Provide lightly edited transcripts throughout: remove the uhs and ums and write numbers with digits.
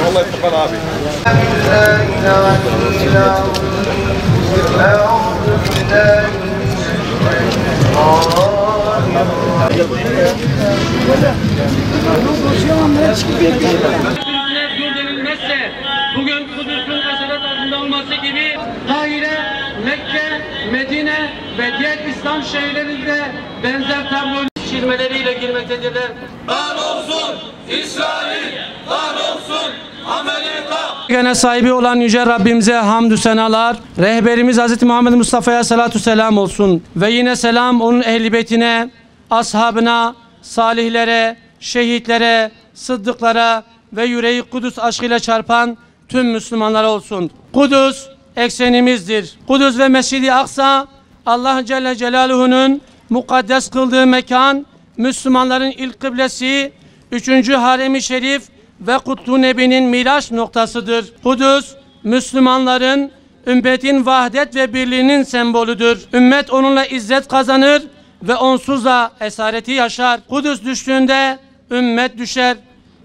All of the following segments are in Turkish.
Allah yıkılan abi. Denilmezse bugün Kudüs'ün esaret altında olması gibi Kahire, Mekke, Medine ve diğer İslam şehirlerinde benzer tablo çizmeleriyle girmektedirler. Kahrolsun İsrail, kahrolsun Amerika. Gene sahibi olan Yüce Rabbimize hamdü senalar, rehberimiz Hz. Muhammed Mustafa'ya salatu selam olsun ve yine selam onun ehl-i beytine, ashabına, salihlere, şehitlere, sıddıklara ve yüreği Kudüs aşkıyla çarpan tüm Müslümanlara olsun. Kudüs eksenimizdir. Kudüs ve Mescid-i Aksa Allah Celle Celaluhu'nun mukaddes kıldığı mekan, Müslümanların ilk kıblesi, 3. Harem-i Şerif ve Kutlu Nebi'nin miraç noktasıdır. Kudüs, Müslümanların, ümmetin vahdet ve birliğinin sembolüdür. Ümmet onunla izzet kazanır ve onsuz da esareti yaşar. Kudüs düştüğünde ümmet düşer.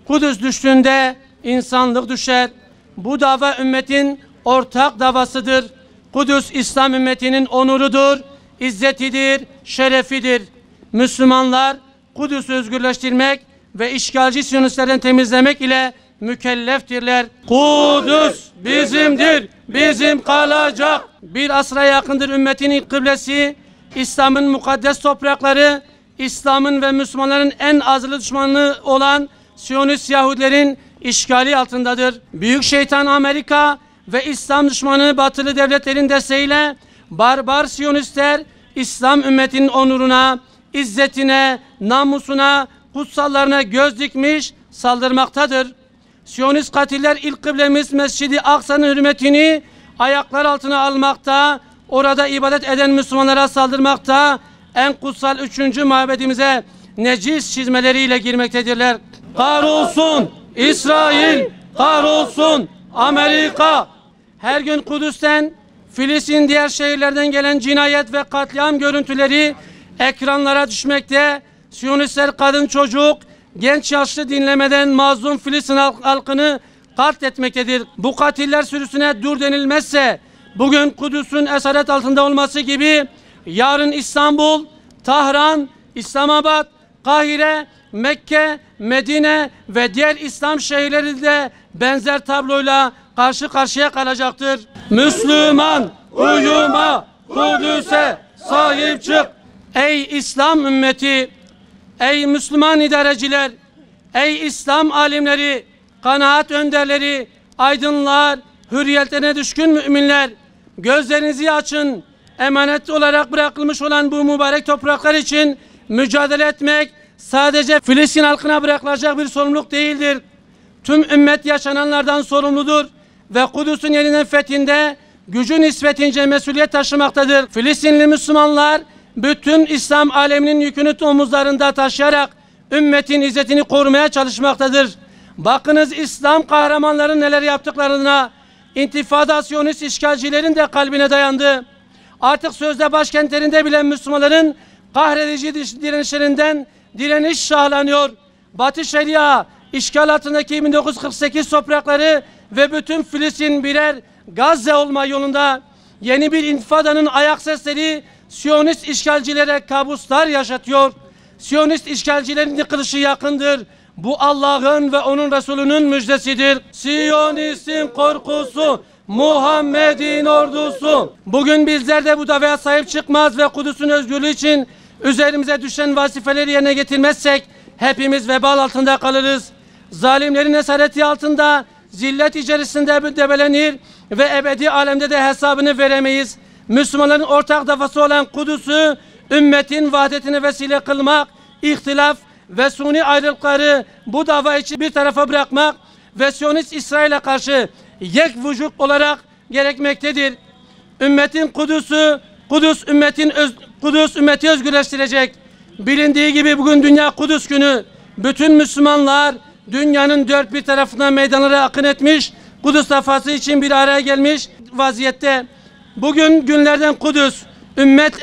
Kudüs düştüğünde insanlık düşer. Bu dava ümmetin ortak davasıdır. Kudüs İslam ümmetinin onurudur, izzetidir, şerefidir. Müslümanlar Kudüs'ü özgürleştirmek ve işgalci Siyonistlerden temizlemek ile mükelleftirler. Kudüs bizimdir, bizim kalacak. Bir asra yakındır ümmetin ilk kıblesi, İslam'ın mukaddes toprakları, İslam'ın ve Müslümanların en azılı düşmanı olan Siyonist Yahudilerin işgali altındadır. Büyük şeytan Amerika ve İslam düşmanı batılı devletlerin desteğiyle barbar Siyonistler İslam ümmetinin onuruna, izzetine, namusuna, kutsallarına göz dikmiş saldırmaktadır. Siyonist katiller ilk kıblemiz Mescid-i Aksa'nın hürmetini ayaklar altına almakta, orada ibadet eden Müslümanlara saldırmakta, en kutsal 3. mabedimize necis çizmeleriyle girmektedirler. Kahrolsun İsrail, kahrolsun Amerika. Her gün Kudüs'ten, Filistin diğer şehirlerden gelen cinayet ve katliam görüntüleri ekranlara düşmekte. Siyonistler kadın, çocuk, genç yaşlı dinlemeden mazlum Filistin halkını katletmektedir. Bu katiller sürüsüne dur denilmezse bugün Kudüs'ün esaret altında olması gibi yarın İstanbul, Tahran, İslamabad, Kahire, Mekke, Medine ve diğer İslam şehirleri de benzer tabloyla karşı karşıya kalacaktır. Müslüman uyuma, Kudüs'e sahip çık. Ey İslam ümmeti, ey Müslüman idareciler, ey İslam alimleri, kanaat önderleri, aydınlar, hürriyetlerine düşkün müminler, gözlerinizi açın. Emanet olarak bırakılmış olan bu mübarek topraklar için mücadele etmek sadece Filistin halkına bırakılacak bir sorumluluk değildir. Tüm ümmet yaşananlardan sorumludur ve Kudüs'ün yeniden fethinde gücü nispetince mesuliyet taşımaktadır. Filistinli Müslümanlar bütün İslam aleminin yükünü omuzlarında taşıyarak ümmetin izzetini korumaya çalışmaktadır. Bakınız İslam kahramanların neler yaptıklarına, intifada Siyonist işgalcilerin de kalbine dayandı. Artık sözde başkentlerinde bile Müslümanların kahredici direnişlerinden direniş şahlanıyor. Batı Şeria işgal altındaki 1948 toprakları ve bütün Filistin birer Gazze olma yolunda. Yeni bir intifadanın ayak sesleri Siyonist işgalcilere kabuslar yaşatıyor. Siyonist işgalcilerin yıkılışı yakındır. Bu Allah'ın ve onun Resulünün müjdesidir. Siyonistin korkusu, Muhammed'in ordusu. Bugün bizler de bu davaya sahip çıkmaz ve Kudüs'ün özgürlüğü için üzerimize düşen vazifeleri yerine getirmezsek hepimiz vebal altında kalırız. Zalimlerin esareti altında zillet içerisinde debelenir ve ebedi alemde de hesabını veremeyiz. Müslümanların ortak davası olan Kudüs'ü ümmetin vahdetine vesile kılmak, ihtilaf ve suni ayrılıkları bu dava için bir tarafa bırakmak ve Siyonist İsrail'e karşı yek vücut olarak gerekmektedir. Ümmetin Kudüs ümmeti özgürleştirecek. Bilindiği gibi bugün Dünya Kudüs Günü. Bütün Müslümanlar dünyanın dört bir tarafından meydanlara akın etmiş, Kudüs davası için bir araya gelmiş vaziyette. Bugün günlerden Kudüs ümmet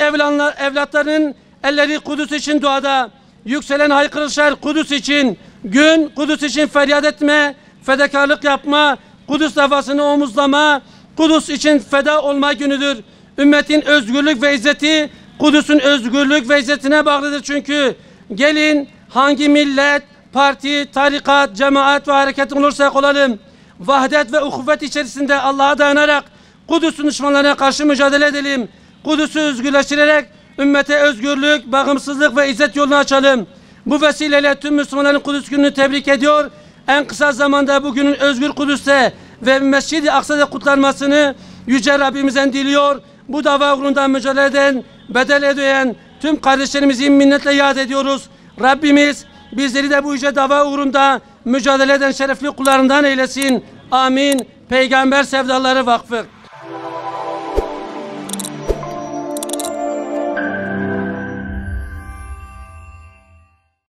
evlatlarının elleri Kudüs için duada, yükselen haykırışlar Kudüs için, gün Kudüs için feryat etme, fedakarlık yapma, Kudüs davasını omuzlama, Kudüs için feda olma günüdür. Ümmetin özgürlük ve izzeti Kudüs'ün özgürlük ve izzetine bağlıdır çünkü. Gelin hangi millet, parti, tarikat, cemaat ve hareket olursak olalım, vahdet ve uhuvvet içerisinde Allah'a dayanarak Kudüs'ün düşmanlarına karşı mücadele edelim. Kudüs'ü özgürleştirerek ümmete özgürlük, bağımsızlık ve izzet yolunu açalım. Bu vesileyle tüm Müslümanların Kudüs gününü tebrik ediyor. En kısa zamanda bugünün özgür Kudüs'te ve Mescid-i Aksa'da kutlanmasını Yüce Rabbimizden diliyor. Bu dava uğrunda mücadele eden, bedel ödeyen tüm kardeşlerimizi minnetle yad ediyoruz. Rabbimiz bizleri de bu yüce dava uğrunda mücadele eden şerefli kullarından eylesin. Amin. Peygamber Sevdaları Vakfı.